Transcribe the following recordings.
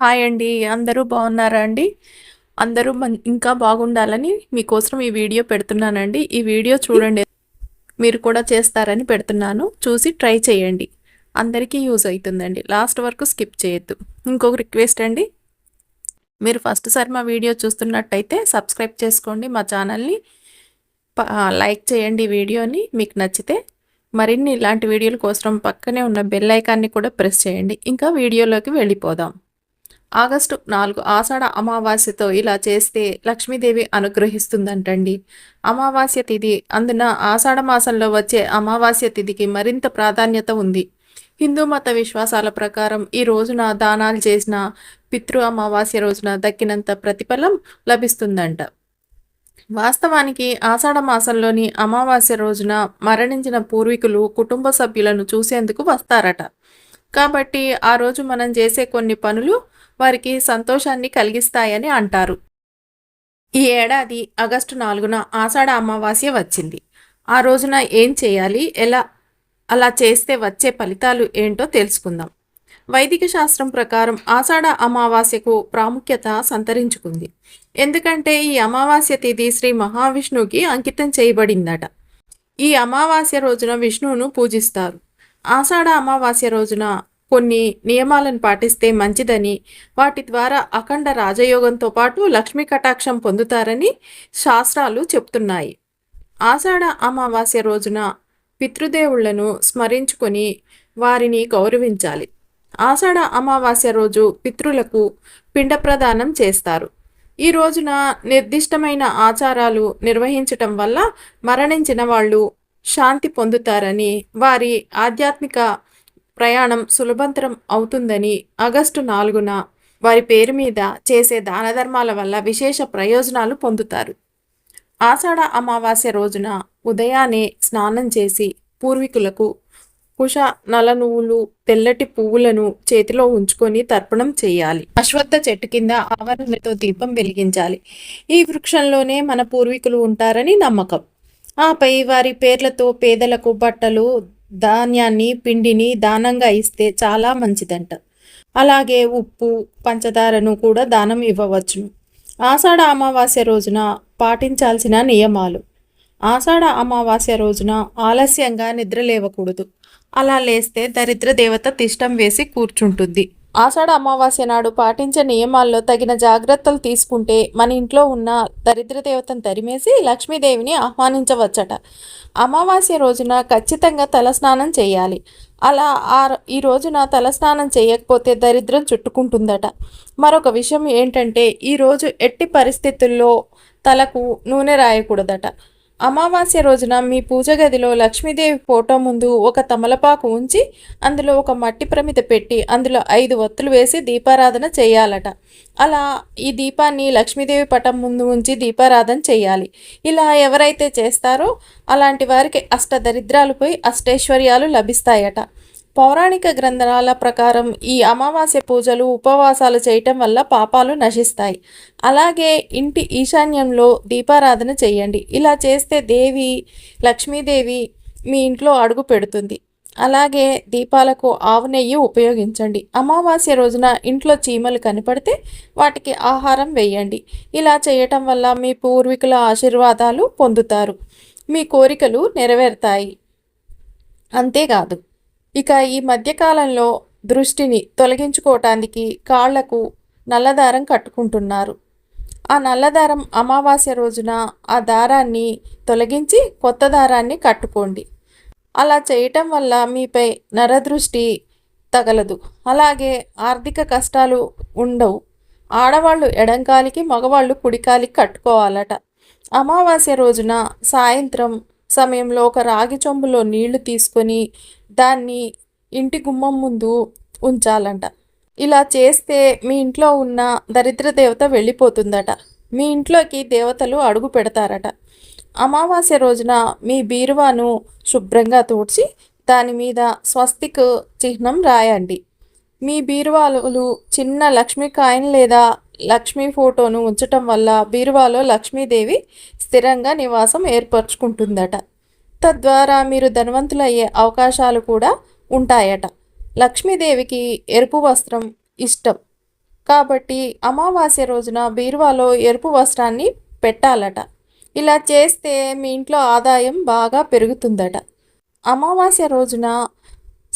Hi అండి. అందరూ బాగున్నారా అండి? అందరూ ఇంకా బాగుండాలని మీకోసం ఈ వీడియో పెడుతున్నానండి. ఈ వీడియో చూడండి. మీరు కూడా చేస్తారని పెడుతున్నాను. చూసి ట్రై చేయండి. అందరికీ యూజ్ అవుతుందండి. లాస్ట్ వరకు స్కిప్ చేయొద్దు. ఇంకొక రిక్వెస్ట్ అండి. మీరు ఫస్ట్ సారి మా వీడియో చూస్తున్నట్టయితే సబ్స్క్రైబ్ చేసుకోండి మా ఛానల్ని. లైక్ చేయండి వీడియోని మీకు నచ్చితే. మరిన్ని ఇలాంటి వీడియోల కోసం పక్కనే ఉన్న బెల్ ఐకాన్ని కూడా ప్రెస్ చేయండి. ఇంకా వీడియోలోకి వెళ్ళిపోదాం. ఆగస్టు 4 ఆషాఢ అమావాస్యతో ఇలా చేస్తే లక్ష్మీదేవి అనుగ్రహిస్తుందంటండి. అమావాస్య తిథి అందున ఆషాఢ మాసంలో వచ్చే అమావాస్య తిథికి మరింత ప్రాధాన్యత ఉంది. హిందూ మత విశ్వాసాల ప్రకారం ఈ రోజున దానాలు చేసిన పితృ అమావాస్య రోజున దక్కినంత ప్రతిఫలం లభిస్తుందంట. వాస్తవానికి ఆషాఢ మాసంలోని అమావాస్య రోజున మరణించిన పూర్వీకులు కుటుంబ సభ్యులను చూసేందుకు వస్తారట. కాబట్టి ఆ రోజు మనం చేసే కొన్ని పనులు వారికి సంతోషాన్ని కలిగిస్తాయని అంటారు. ఈ ఏడాది ఆగస్టు 4న ఆషాఢ అమావాస్య వచ్చింది. ఆ రోజున ఏం చేయాలి, అలా చేస్తే వచ్చే ఫలితాలు ఏంటో తెలుసుకుందాం. వైదిక శాస్త్రం ప్రకారం ఆషాఢ అమావాస్యకు ప్రాముఖ్యత సంతరించుకుంది. ఎందుకంటే ఈ అమావాస్య తిథి శ్రీ మహావిష్ణువుకి అంకితం చేయబడిందట. ఈ అమావాస్య రోజున విష్ణువును పూజిస్తారు. ఆషాఢ అమావాస్య రోజున కొన్ని నియమాలను పాటిస్తే మంచిదని, వాటి ద్వారా అఖండ రాజయోగంతో పాటు లక్ష్మీ కటాక్షం పొందుతారని శాస్త్రాలు చెప్తున్నాయి. ఆషాఢ అమావాస్య రోజున పితృదేవుళ్లను స్మరించుకొని వారిని గౌరవించాలి. ఆషాఢ అమావాస్య రోజు పితృలకు పిండ ప్రదానం చేస్తారు. ఈ రోజున నిర్దిష్టమైన ఆచారాలు నిర్వహించటం వల్ల మరణించిన వాళ్ళు శాంతి పొందుతారని, వారి ఆధ్యాత్మిక ప్రయాణం సులభంతరం అవుతుందని, ఆగస్టు 4న వారి పేరు మీద చేసే దాన ధర్మాల వల్ల విశేష ప్రయోజనాలు పొందుతారు. ఆషాఢ అమావాస్య రోజున ఉదయాన్నే స్నానం చేసి పూర్వీకులకు కుష నల నువ్వులు, తెల్లటి పువ్వులను చేతిలో ఉంచుకొని తర్పణం చేయాలి. అశ్వత్థ చెట్టు కింద ఆవరణతో దీపం వెలిగించాలి. ఈ వృక్షంలోనే మన పూర్వీకులు ఉంటారని నమ్మకం. ఆపై వారి పేర్లతో పేదలకు బట్టలు, ధాన్యాన్ని, పిండిని దానంగా ఇస్తే చాలా మంచిదంట. అలాగే ఉప్పు, పంచదారను కూడా దానం ఇవ్వవచ్చును. ఆషాఢ అమావాస్య రోజున పాటించాల్సిన నియమాలు. ఆషాఢ అమావాస్య రోజున ఆలస్యంగా నిద్ర లేవకూడదు. అలా లేస్తే దరిద్ర దేవత తిష్టం వేసి కూర్చుంటుంది. ఆషాఢ అమావాస్య నాడు పాటించే నియమాల్లో తగిన జాగ్రత్తలు తీసుకుంటే మన ఇంట్లో ఉన్న దరిద్ర దేవతను తరిమేసి లక్ష్మీదేవిని ఆహ్వానించవచ్చట. అమావాస్య రోజున ఖచ్చితంగా తలస్నానం చేయాలి. అలా ఈ రోజున తలస్నానం చేయకపోతే దరిద్రం చుట్టుకుంటుందట. మరొక విషయం ఏంటంటే ఈరోజు ఎట్టి పరిస్థితుల్లో తలకు నూనె రాయకూడదట. అమావాస్య రోజున మీ పూజ గదిలో లక్ష్మీదేవి ఫోటో ముందు ఒక తమలపాకు ఉంచి అందులో ఒక మట్టి ప్రమిద పెట్టి అందులో 5 ఒత్తులు వేసి దీపారాధన చేయాలట. అలా ఈ దీపాన్ని లక్ష్మీదేవి పటం ముందు ఉంచి దీపారాధన చేయాలి. ఇలా ఎవరైతే చేస్తారో అలాంటి వారికి అష్టదరిద్రాలు పోయి అష్టైశ్వర్యాలు లభిస్తాయట. పౌరాణిక గ్రంథాల ప్రకారం ఈ అమావాస్య పూజలు, ఉపవాసాలు చేయటం వల్ల పాపాలు నశిస్తాయి. అలాగే ఇంటి ఈశాన్యంలో దీపారాధన చేయండి. ఇలా చేస్తే లక్ష్మీదేవి మీ ఇంట్లో అడుగు పెడుతుంది. అలాగే దీపాలకు ఆవు నెయ్యి ఉపయోగించండి. అమావాస్య రోజున ఇంట్లో చీమలు కనపడితే వాటికి ఆహారం వేయండి. ఇలా చేయటం వల్ల మీ పూర్వీకుల ఆశీర్వాదాలు పొందుతారు. మీ కోరికలు నెరవేరుతాయి. అంతేకాదు, ఇక ఈ మధ్యకాలంలో దృష్టిని తొలగించుకోవటానికి కాళ్లకు నల్లదారం కట్టుకుంటున్నారు. ఆ నల్లదారం అమావాస్య రోజున ఆ దారాన్ని తొలగించి కొత్త దారాన్ని కట్టుకోండి. అలా చేయటం వల్ల మీపై నరదృష్టి తగలదు. అలాగే ఆర్థిక కష్టాలు ఉండవు. ఆడవాళ్ళు ఎడంకాలికి, మగవాళ్ళు కుడికాలికి కట్టుకోవాలట. అమావాస్య రోజున సాయంత్రం సమయంలో ఒక రాగి చెంబులో నీళ్లు తీసుకొని దాన్ని ఇంటి గుమ్మం ముందు ఉంచాలంట. ఇలా చేస్తే మీ ఇంట్లో ఉన్న దరిద్ర దేవత వెళ్ళిపోతుందట. మీ ఇంట్లోకి దేవతలు అడుగు పెడతారట. అమావాస్య రోజున మీ బీరువాను శుభ్రంగా తుడిచి దాని మీద స్వస్తిక్ చిహ్నం రాయండి. మీ బీరువాలు చిన్న లక్ష్మీ కాయిన్ లేదా లక్ష్మీ ఫోటోను ఉంచటం వల్ల బీరువాలో లక్ష్మీదేవి స్థిరంగా నివాసం ఏర్పరచుకుంటుందట. తద్వారా మీరు ధనవంతులయ్యే అవకాశాలు కూడా ఉంటాయట. లక్ష్మీదేవికి ఎరుపు వస్త్రం ఇష్టం. కాబట్టి అమావాస్య రోజున బీరువాలో ఎరుపు వస్త్రాన్ని పెట్టాలట. ఇలా చేస్తే మీ ఇంట్లో ఆదాయం బాగా పెరుగుతుందట. అమావాస్య రోజున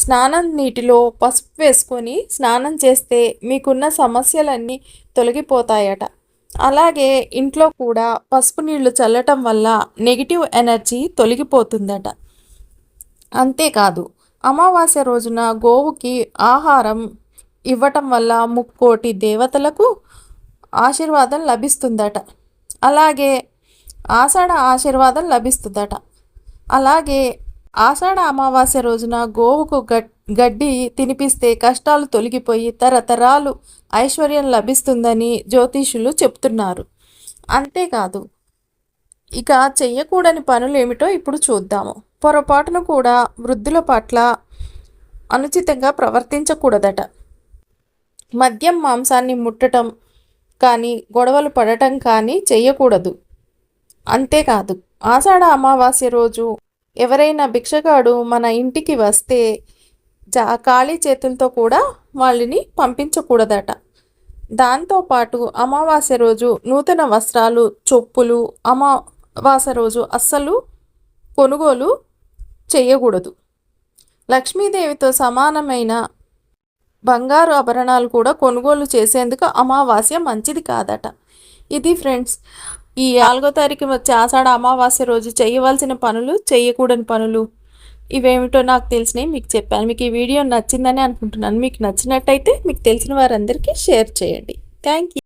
స్నానం నీటిలో పసుపు వేసుకొని స్నానం చేస్తే మీకున్న సమస్యలన్నీ తొలగిపోతాయట. అలాగే ఇంట్లో కూడా పసుపు నీళ్లు చల్లటం వల్ల నెగిటివ్ ఎనర్జీ తొలగిపోతుందట. అంతేకాదు అమావాస్య రోజున గోవుకి ఆహారం ఇవ్వటం వల్ల ముక్కోటి దేవతలకు ఆశీర్వాదం లభిస్తుందట. అలాగే ఆషాఢ ఆశీర్వాదం లభిస్తుందట. అలాగే ఆషాఢ అమావాస్య రోజున గోవుకు గడ్డి తినిపిస్తే కష్టాలు తొలగిపోయి తరతరాలు ఐశ్వర్యం లభిస్తుందని జ్యోతిషులు చెప్తున్నారు. అంతేకాదు ఇక చెయ్యకూడని పనులు ఏమిటో ఇప్పుడు చూద్దాము. పొరపాటును కూడా వృద్ధుల పట్ల అనుచితంగా ప్రవర్తించకూడదట. మద్యం మాంసాన్ని ముట్టడం కానీ గొడవలు పడటం కానీ చెయ్యకూడదు. అంతేకాదు ఆషాఢ అమావాస్య రోజు ఎవరైనా భిక్షగాడు మన ఇంటికి వస్తే ఖాళీ చేతులతో కూడా వాళ్ళని పంపించకూడదట. దాంతోపాటు అమావాస్య రోజు నూతన వస్త్రాలు, చెప్పులు అమావాస్య రోజు అస్సలు కొనుగోలు చేయకూడదు. లక్ష్మీదేవితో సమానమైన బంగారు ఆభరణాలు కూడా కొనుగోలు చేసేందుకు అమావాస్య మంచిది కాదట. ఇది ఫ్రెండ్స్, ఈ 4వ తారీఖు వచ్చే ఆషాఢ అమావాస్య రోజు చేయవలసిన పనులు, చేయకూడని పనులు ఇవేమిటో నాకు తెలిసినవి మీకు చెప్పాను. మీకు ఈ వీడియో నచ్చిందని అనుకుంటున్నాను. మీకు నచ్చినట్టయితే మీకు తెలిసిన వారందరికీ షేర్ చేయండి. Thank you.